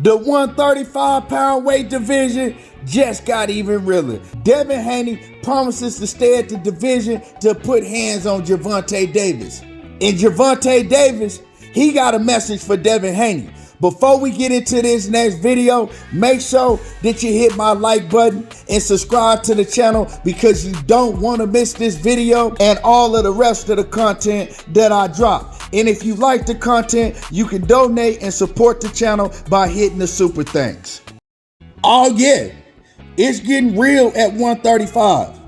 The 135-pound weight division just got even realer. Devin Haney promises to stay at the division to put hands on Gervonta Davis. And Gervonta Davis, he got a message for Devin Haney. Before we get into this next video, make sure that you hit my like button and subscribe to the channel because you don't want to miss this video and all of the rest of the content that I drop. And if you like the content, you can donate and support the channel by hitting the super thanks. Oh yeah, it's getting real at 135.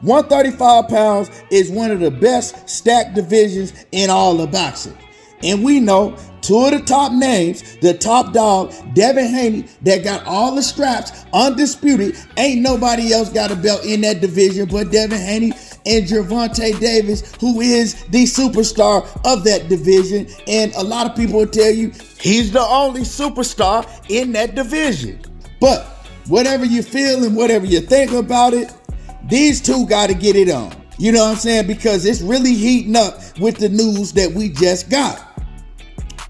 135 pounds is one of the best stacked divisions in all of boxing. And we know two of the top names, the top dog, Devin Haney, that got all the straps, undisputed. Ain't nobody else got a belt in that division but Devin Haney, and Gervonta Davis, who is the superstar of that division. And a lot of people will tell you he's the only superstar in that division. But whatever you feel and whatever you think about it, these two got to get it on. You know what I'm saying? Because it's really heating up with the news that we just got.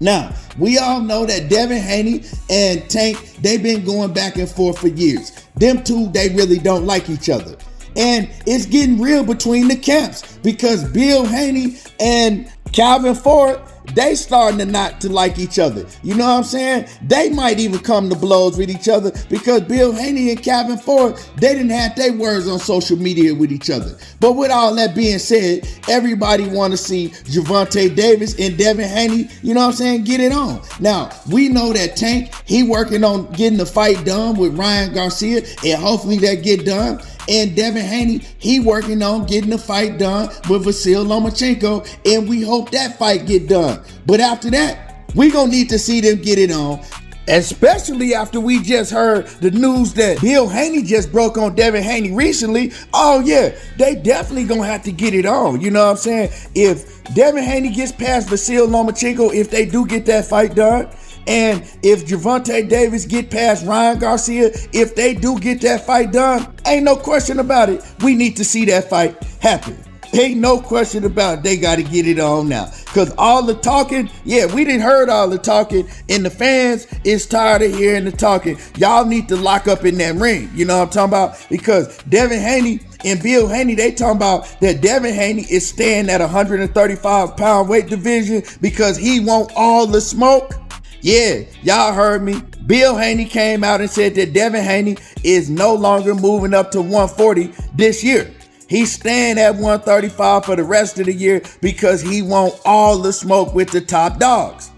Now, we all know that Devin Haney and Tank, they've been going back and forth for years. Them two, they really don't like each other. And it's getting real between the camps because Bill Haney and Calvin Ford, they starting to not to like each other. You know what I'm saying? They might even come to blows with each other because Bill Haney and Calvin Ford, they didn't have their words on social media with each other. But with all that being said, everybody want to see Gervonta Davis and Devin Haney, you know what I'm saying, get it on. Now, we know that Tank, he working on getting the fight done with Ryan Garcia, and hopefully that get done. And Devin Haney, he working on getting the fight done with Vasil Lomachenko, and we hope that fight get done. But after that, we gonna need to see them get it on, especially after we just heard the news that Bill Haney just broke on Devin Haney recently. Oh yeah, they definitely gonna have to get it on. You know what I'm saying? If Devin Haney gets past Vasil Lomachenko, if they do get that fight done, and if Gervonta Davis get past Ryan Garcia, if they do get that fight done, ain't no question about it. We need to see that fight happen. Ain't no question about it. They got to get it on now. Because all the talking, yeah, we didn't heard all the talking, and the fans is tired of hearing the talking. Y'all need to lock up in that ring. You know what I'm talking about? Because Devin Haney and Bill Haney, they talking about that Devin Haney is staying at 135-pound weight division because he want all the smoke. Yeah, y'all heard me. Bill Haney came out and said that Devin Haney is no longer moving up to 140 this year. He's staying at 135 for the rest of the year because he want all the smoke with the top dogs.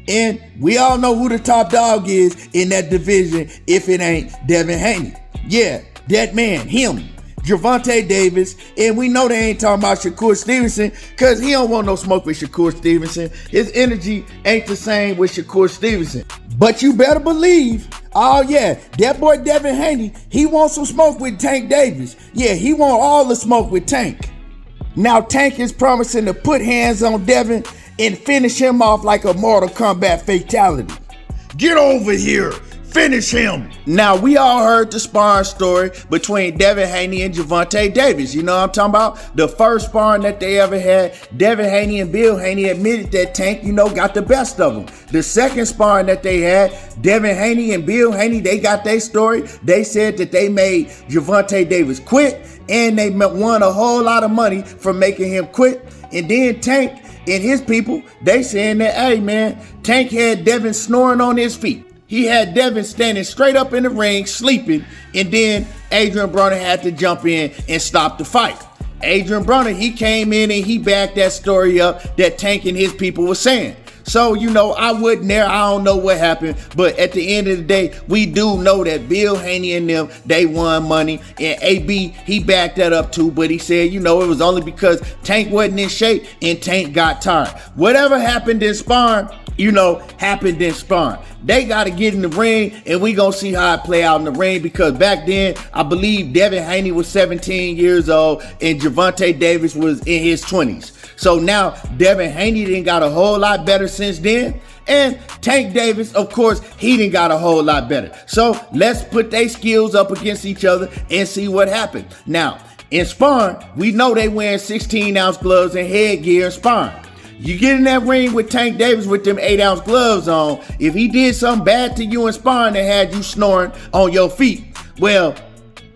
And we all know who the top dog is in that division if it ain't Devin Haney. Yeah, that man, him. Gervonta Davis, and we know they ain't talking about Shakur Stevenson because he don't want no smoke with Shakur Stevenson. His energy ain't the same with Shakur Stevenson. But you better believe, oh yeah, that boy Devin Haney, he wants some smoke with Tank Davis. Yeah, he want all the smoke with Tank. Now Tank is promising to put hands on Devin and finish him off like a Mortal Kombat fatality. Get over here. Finish him. Now, we all heard the sparring story between Devin Haney and Gervonta Davis. You know what I'm talking about? The first sparring that they ever had, Devin Haney and Bill Haney admitted that Tank, you know, got the best of them. The second sparring that they had, Devin Haney and Bill Haney, they got their story. They said that they made Gervonta Davis quit, and they won a whole lot of money from making him quit. And then Tank and his people, they saying that, hey man, Tank had Devin snoring on his feet. He had Devin standing straight up in the ring, sleeping, and then Adrian Broner had to jump in and stop the fight. Adrian Broner, he came in and he backed that story up that Tank and his people were saying. So, you know, I wasn't there. I don't know what happened. But at the end of the day, we do know that Bill Haney and them, they won money. And AB, he backed that up too. But he said, you know, it was only because Tank wasn't in shape and Tank got tired. Whatever happened in sparring, you know, happened in sparring. They got to get in the ring, and we going to see how it play out in the ring because back then, I believe Devin Haney was 17 years old and Gervonta Davis was in his 20s. So now Devin Haney done got a whole lot better since then. And Tank Davis, of course, he done got a whole lot better. So let's put their skills up against each other and see what happens. Now, in sparring, we know they wearing 16-ounce gloves and headgear in sparring. You get in that ring with Tank Davis with them 8-ounce gloves on. If he did something bad to you in sparring that had you snoring on your feet, well,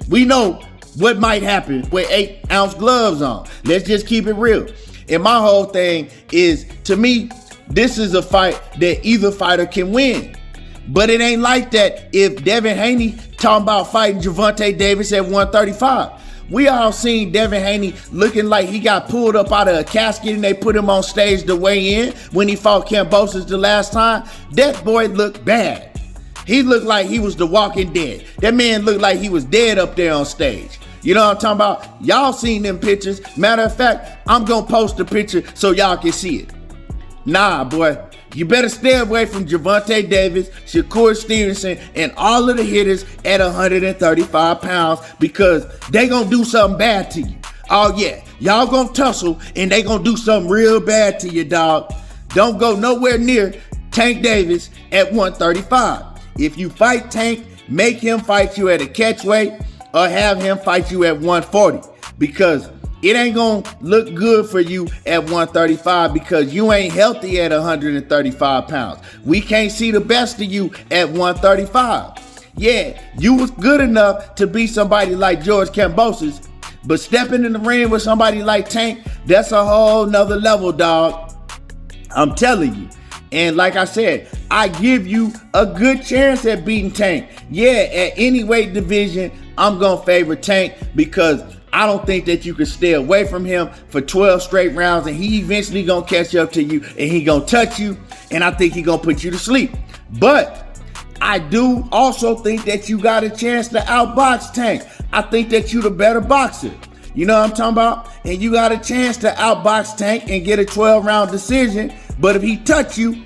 we know what might happen with 8-ounce gloves on. Let's just keep it real. And my whole thing is, to me, this is a fight that either fighter can win. But it ain't like that if Devin Haney talking about fighting Gervonta Davis at 135. We all seen Devin Haney looking like he got pulled up out of a casket and they put him on stage to weigh in when he fought Kambosos the last time. That boy looked bad. He looked like he was the Walking Dead. That man looked like he was dead up there on stage. You know what I'm talking about? Y'all seen them pictures. Matter of fact, I'm gonna post a picture so y'all can see it. Nah, boy. You better stay away from Gervonta Davis, Shakur Stevenson, and all of the hitters at 135 pounds because they gonna do something bad to you. Oh yeah, y'all gonna tussle and they gonna do something real bad to you, dog. Don't go nowhere near Tank Davis at 135. If you fight Tank, make him fight you at a catch weight or have him fight you at 140 because it ain't gonna look good for you at 135 because you ain't healthy at 135 pounds. We can't see the best of you at 135. Yeah, you was good enough to beat somebody like George Kambosos, but stepping in the ring with somebody like Tank, that's a whole nother level, dog. I'm telling you. And like I said, I give you a good chance at beating Tank. Yeah, at any weight division, I'm gonna favor Tank because I don't think that you can stay away from him for 12 straight rounds and he eventually gonna catch up to you and he gonna touch you and I think he gonna put you to sleep. But I do also think that you got a chance to outbox Tank. I think that you the better boxer. You know what I'm talking about? And you got a chance to outbox Tank and get a 12-round decision. But if he touch you,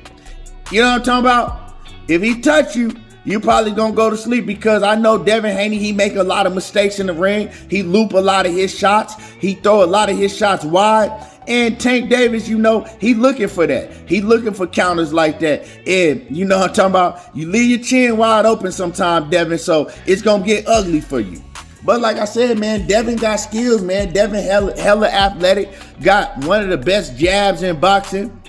you know what I'm talking about? If he touch you, you probably gonna go to sleep because I know Devin Haney, he make a lot of mistakes in the ring. He loop a lot of his shots. He throw a lot of his shots wide. And Tank Davis, you know, he looking for that. He looking for counters like that. And you know what I'm talking about? You leave your chin wide open sometime, Devin, so it's gonna get ugly for you. But like I said, man, Devin got skills, man. Devin hella athletic, got one of the best jabs in boxing,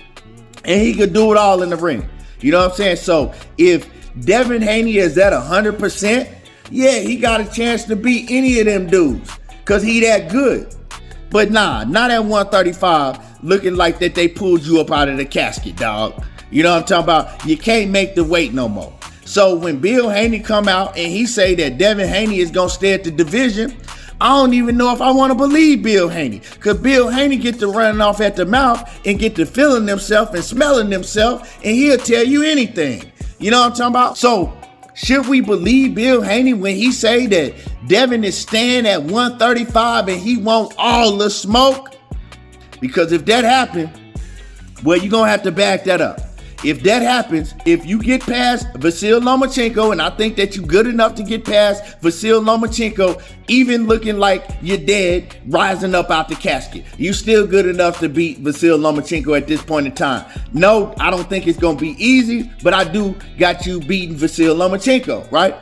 and he could do it all in the ring. You know what I'm saying? So if Devin Haney is at 100%, yeah, he got a chance to beat any of them dudes because he that good. But nah, not at 135, looking like that they pulled you up out of the casket, dog. You know what I'm talking about? You can't make the weight no more. So when Bill Haney come out and he say that Devin Haney is going to stay at the division, I don't even know if I want to believe Bill Haney. Because Bill Haney get to running off at the mouth and get to feeling himself and smelling himself, and he'll tell you anything. You know what I'm talking about? So should we believe Bill Haney when he say that Devin is staying at 135 and he want all the smoke? Because if that happens, well, you're going to have to back that up. If that happens, if you get past Vasyl Lomachenko, and I think that you're good enough to get past Vasyl Lomachenko, even looking like you're dead, rising up out the casket, you still good enough to beat Vasyl Lomachenko at this point in time. No, I don't think it's going to be easy, but I do got you beating Vasyl Lomachenko, right?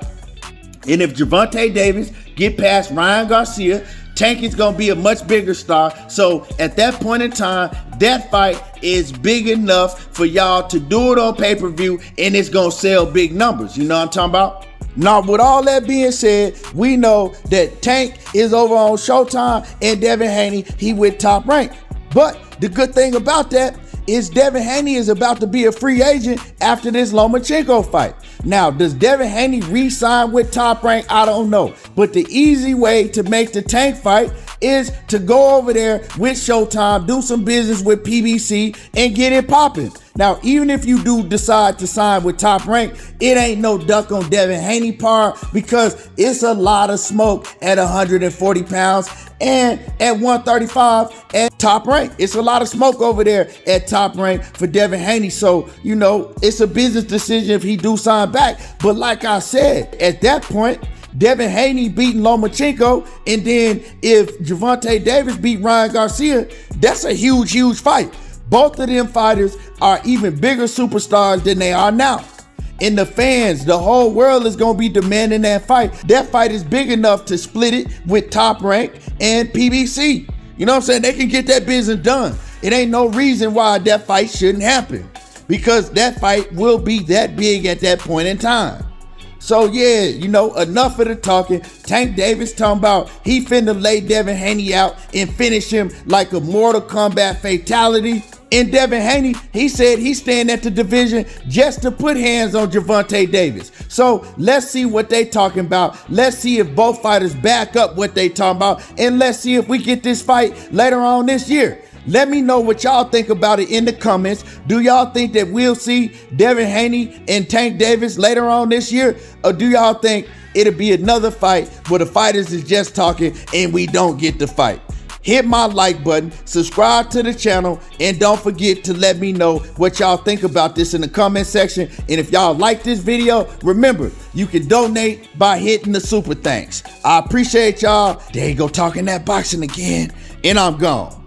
And if Gervonta Davis get past Ryan Garcia, Tank is going to be a much bigger star. So at that point in time, that fight is big enough for y'all to do it on pay-per-view and it's going to sell big numbers. You know what I'm talking about? Now, with all that being said, we know that Tank is over on Showtime and Devin Haney, he with Top Rank. But the good thing about that is Devin Haney is about to be a free agent after this Lomachenko fight. Now, does Devin Haney re-sign with Top Rank? I don't know. But the easy way to make the Tank fight is to go over there with Showtime, do some business with PBC, and get it popping. Now, even if you do decide to sign with Top Rank, it ain't no duck on Devin Haney part because it's a lot of smoke at 140 pounds and at 135 at Top Rank. It's a lot of smoke over there at Top Rank for Devin Haney. So, you know, it's a business decision if he do sign back. But like I said, at that point, Devin Haney beating Lomachenko, and then if Gervonta Davis beat Ryan Garcia, that's a huge, huge fight. Both of them fighters are even bigger superstars than they are now. And the fans, the whole world is going to be demanding that fight. That fight is big enough to split it with Top Rank and PBC. You know what I'm saying? They can get that business done. it ain't no reason why that fight shouldn't happen, because that fight will be that big at that point in time. So yeah, you know, enough of the talking. Tank Davis talking about he finna lay Devin Haney out and finish him like a Mortal Kombat fatality. And Devin Haney, he said he's staying at the division just to put hands on Gervonta Davis. So let's see what they talking about. Let's see if both fighters back up what they talking about. And let's see if we get this fight later on this year. Let me know what y'all think about it in the comments. Do y'all think that we'll see Devin Haney and Tank Davis later on this year? Or do y'all think it'll be another fight where the fighters is just talking and we don't get the fight? Hit my like button, subscribe to the channel, and don't forget to let me know what y'all think about this in the comment section. And if y'all like this video, remember, you can donate by hitting the super thanks. I appreciate y'all. There you go, talking that boxing again, and I'm gone.